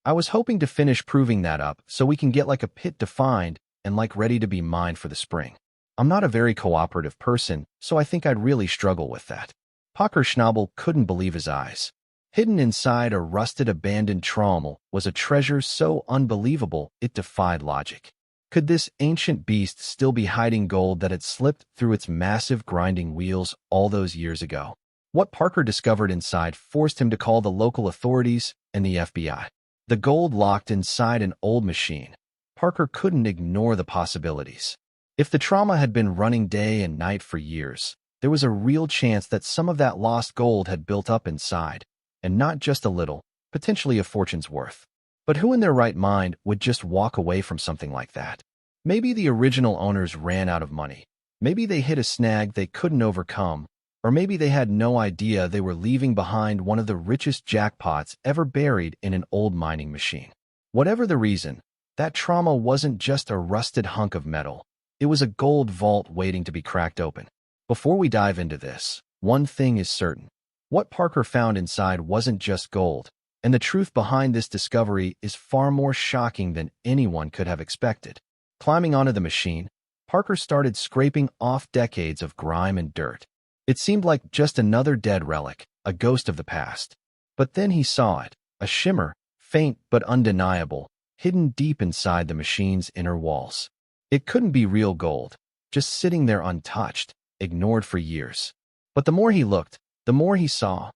I was hoping to finish proving that up so we can get like a pit defined and like ready to be mined for the spring. I'm not a very cooperative person, so I think I'd really struggle with that. Packer Schnabel couldn't believe his eyes. Hidden inside a rusted abandoned trommel was a treasure so unbelievable it defied logic. Could this ancient beast still be hiding gold that had slipped through its massive grinding wheels all those years ago? What Parker discovered inside forced him to call the local authorities and the FBI. The gold locked inside an old machine. Parker couldn't ignore the possibilities. If the trauma had been running day and night for years, there was a real chance that some of that lost gold had built up inside, and not just a little, potentially a fortune's worth. But who in their right mind would just walk away from something like that? Maybe the original owners ran out of money. Maybe they hit a snag they couldn't overcome, or maybe they had no idea they were leaving behind one of the richest jackpots ever buried in an old mining machine. Whatever the reason, that trauma wasn't just a rusted hunk of metal. It was a gold vault waiting to be cracked open. Before we dive into this, one thing is certain. What Parker found inside wasn't just gold, and the truth behind this discovery is far more shocking than anyone could have expected. Climbing onto the machine, Parker started scraping off decades of grime and dirt. It seemed like just another dead relic, a ghost of the past. But then he saw it, a shimmer, faint but undeniable, hidden deep inside the machine's inner walls. It couldn't be real gold, just sitting there untouched, ignored for years. But the more he looked, the more he saw.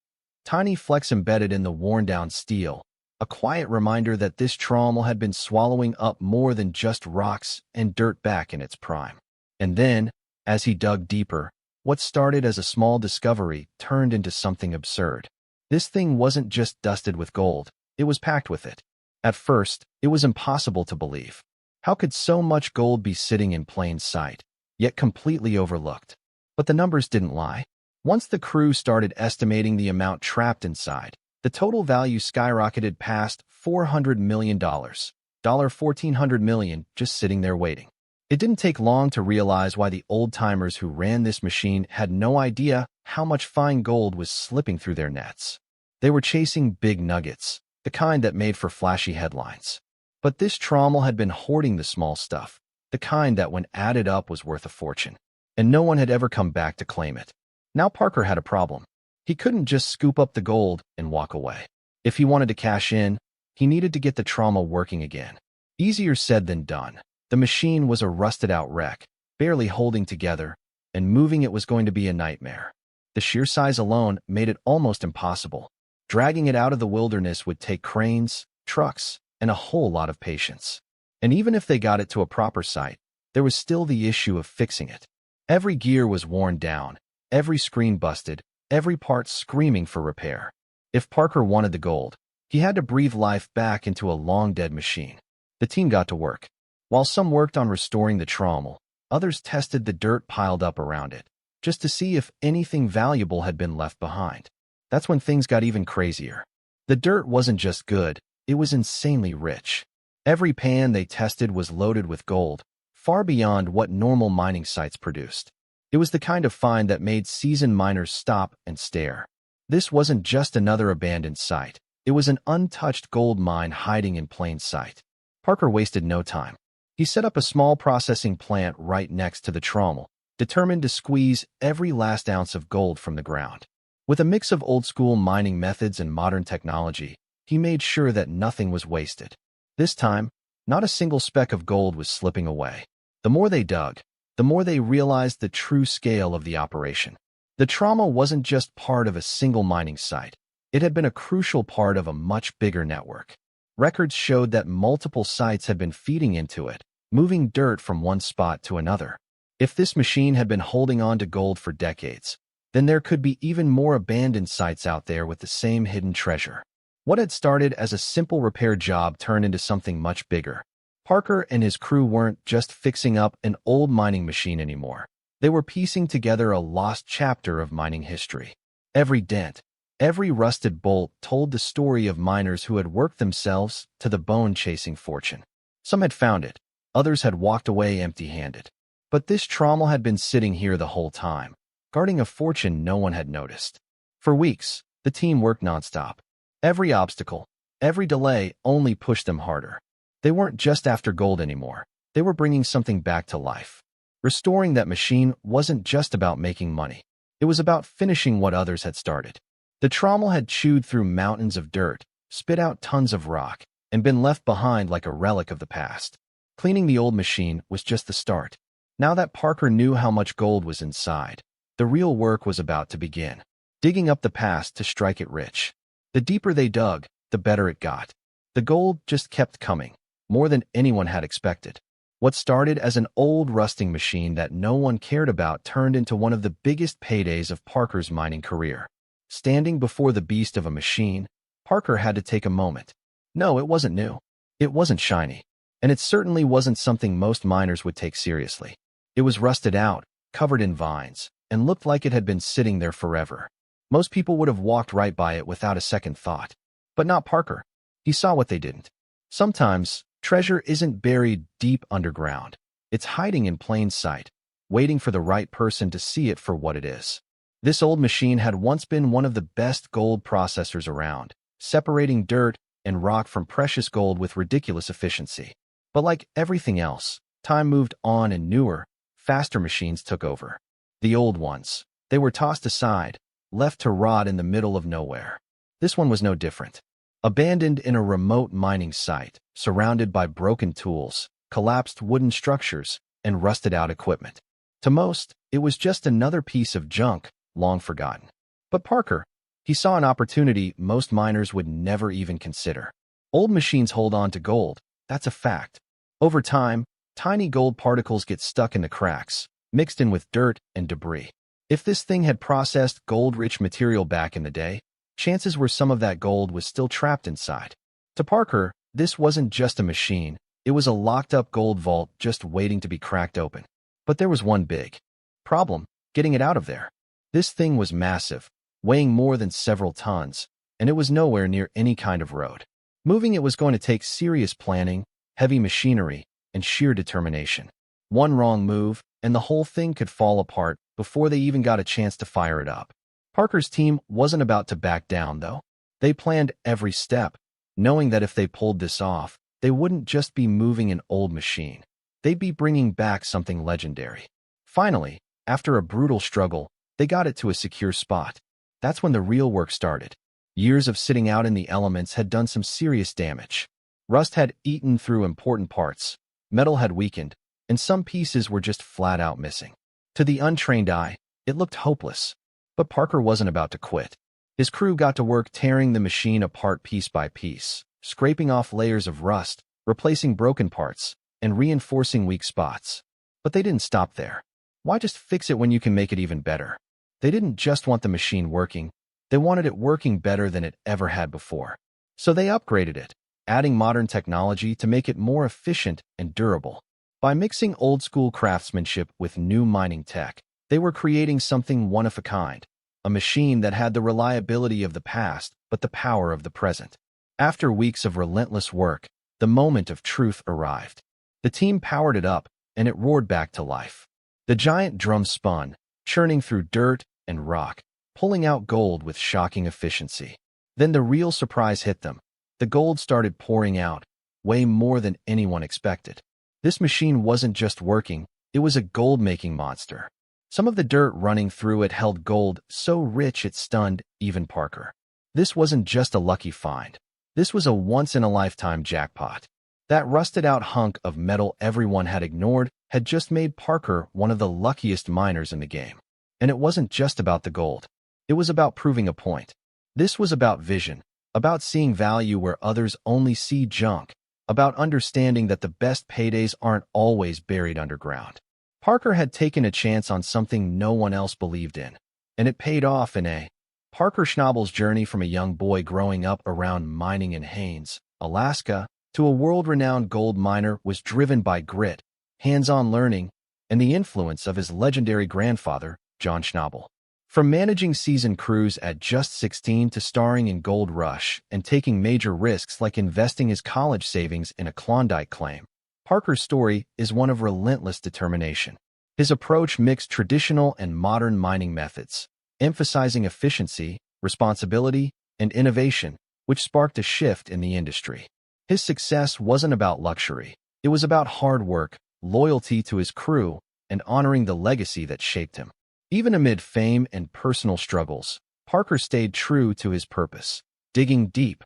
Tiny flecks embedded in the worn-down steel, a quiet reminder that this trommel had been swallowing up more than just rocks and dirt back in its prime. And then, as he dug deeper, what started as a small discovery turned into something absurd. This thing wasn't just dusted with gold, it was packed with it. At first, it was impossible to believe. How could so much gold be sitting in plain sight, yet completely overlooked? But the numbers didn't lie. Once the crew started estimating the amount trapped inside, the total value skyrocketed past $400 million, $1,400 million just sitting there waiting. It didn't take long to realize why the old-timers who ran this machine had no idea how much fine gold was slipping through their nets. They were chasing big nuggets, the kind that made for flashy headlines. But this trommel had been hoarding the small stuff, the kind that when added up was worth a fortune. And no one had ever come back to claim it. Now Parker had a problem. He couldn't just scoop up the gold and walk away. If he wanted to cash in, he needed to get the trommel working again. Easier said than done. The machine was a rusted-out wreck, barely holding together, and moving it was going to be a nightmare. The sheer size alone made it almost impossible. Dragging it out of the wilderness would take cranes, trucks, and a whole lot of patience. And even if they got it to a proper site, there was still the issue of fixing it. Every gear was worn down, every screen busted, every part screaming for repair. If Parker wanted the gold, he had to breathe life back into a long-dead machine. The team got to work. While some worked on restoring the trommel, others tested the dirt piled up around it, just to see if anything valuable had been left behind. That's when things got even crazier. The dirt wasn't just good, it was insanely rich. Every pan they tested was loaded with gold, far beyond what normal mining sites produced. It was the kind of find that made seasoned miners stop and stare. This wasn't just another abandoned site. It was an untouched gold mine hiding in plain sight. Parker wasted no time. He set up a small processing plant right next to the trommel, determined to squeeze every last ounce of gold from the ground. With a mix of old-school mining methods and modern technology, he made sure that nothing was wasted. This time, not a single speck of gold was slipping away. The more they dug, the more they realized the true scale of the operation. The trommel wasn't just part of a single mining site. It had been a crucial part of a much bigger network. Records showed that multiple sites had been feeding into it, moving dirt from one spot to another. If this machine had been holding on to gold for decades, then there could be even more abandoned sites out there with the same hidden treasure. What had started as a simple repair job turned into something much bigger. Parker and his crew weren't just fixing up an old mining machine anymore. They were piecing together a lost chapter of mining history. Every dent, every rusted bolt told the story of miners who had worked themselves to the bone chasing fortune. Some had found it, others had walked away empty-handed. But this trommel had been sitting here the whole time, guarding a fortune no one had noticed. For weeks, the team worked nonstop. Every obstacle, Every delay only pushed them harder. They weren't just after gold anymore. They were bringing something back to life. Restoring that machine wasn't just about making money. It was about finishing what others had started. The Trommel had chewed through mountains of dirt, spit out tons of rock, and been left behind like a relic of the past. Cleaning the old machine was just the start. Now that Parker knew how much gold was inside, the real work was about to begin. Digging up the past to strike it rich. The deeper they dug, the better it got. The gold just kept coming, more than anyone had expected. What started as an old rusting machine that no one cared about turned into one of the biggest paydays of Parker's mining career. Standing before the beast of a machine, Parker had to take a moment. No, it wasn't new. It wasn't shiny. And it certainly wasn't something most miners would take seriously. It was rusted out, covered in vines, and looked like it had been sitting there forever. Most people would have walked right by it without a second thought. But not Parker. He saw what they didn't. Sometimes, treasure isn't buried deep underground. It's hiding in plain sight, waiting for the right person to see it for what it is. This old machine had once been one of the best gold processors around, separating dirt and rock from precious gold with ridiculous efficiency. But like everything else, time moved on and newer, faster machines took over. The old ones, they were tossed aside, left to rot in the middle of nowhere. This one was no different. Abandoned in a remote mining site, surrounded by broken tools, collapsed wooden structures, and rusted-out equipment. To most, it was just another piece of junk, long forgotten. But Parker, he saw an opportunity most miners would never even consider. Old machines hold on to gold, that's a fact. Over time, tiny gold particles get stuck in the cracks, mixed in with dirt and debris. If this thing had processed gold-rich material back in the day, chances were some of that gold was still trapped inside. To Parker, this wasn't just a machine, it was a locked-up gold vault just waiting to be cracked open. But there was one big problem, getting it out of there. This thing was massive, weighing more than several tons, and it was nowhere near any kind of road. Moving it was going to take serious planning, heavy machinery, and sheer determination. One wrong move, and the whole thing could fall apart before they even got a chance to fire it up. Parker's team wasn't about to back down, though. They planned every step, knowing that if they pulled this off, they wouldn't just be moving an old machine. They'd be bringing back something legendary. Finally, after a brutal struggle, they got it to a secure spot. That's when the real work started. Years of sitting out in the elements had done some serious damage. Rust had eaten through important parts, metal had weakened, and some pieces were just flat out missing. To the untrained eye, it looked hopeless. But Parker wasn't about to quit. His crew got to work tearing the machine apart piece by piece, scraping off layers of rust, replacing broken parts, and reinforcing weak spots. But they didn't stop there. Why just fix it when you can make it even better? They didn't just want the machine working, they wanted it working better than it ever had before. So they upgraded it, adding modern technology to make it more efficient and durable. By mixing old-school craftsmanship with new mining tech, they were creating something one of a kind, a machine that had the reliability of the past but the power of the present. After weeks of relentless work, the moment of truth arrived. The team powered it up, and it roared back to life. The giant drum spun, churning through dirt and rock, pulling out gold with shocking efficiency. Then the real surprise hit them. The gold started pouring out, way more than anyone expected. This machine wasn't just working, it was a gold-making monster. Some of the dirt running through it held gold so rich it stunned even Parker. This wasn't just a lucky find. This was a once-in-a-lifetime jackpot. That rusted-out hunk of metal everyone had ignored had just made Parker one of the luckiest miners in the game. And it wasn't just about the gold. It was about proving a point. This was about vision, about seeing value where others only see junk, about understanding that the best paydays aren't always buried underground. Parker had taken a chance on something no one else believed in, and it paid off in a Parker Schnabel's journey from a young boy growing up around mining in Haines, Alaska, to a world-renowned gold miner was driven by grit, hands-on learning, and the influence of his legendary grandfather, John Schnabel. From managing seasoned crews at just 16 to starring in Gold Rush and taking major risks like investing his college savings in a Klondike claim, Parker's story is one of relentless determination. His approach mixed traditional and modern mining methods, emphasizing efficiency, responsibility, and innovation, which sparked a shift in the industry. His success wasn't about luxury. It was about hard work, loyalty to his crew, and honoring the legacy that shaped him. Even amid fame and personal struggles, Parker stayed true to his purpose, digging deep,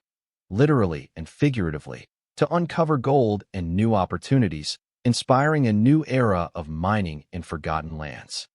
literally and figuratively, to uncover gold and new opportunities, inspiring a new era of mining in forgotten lands.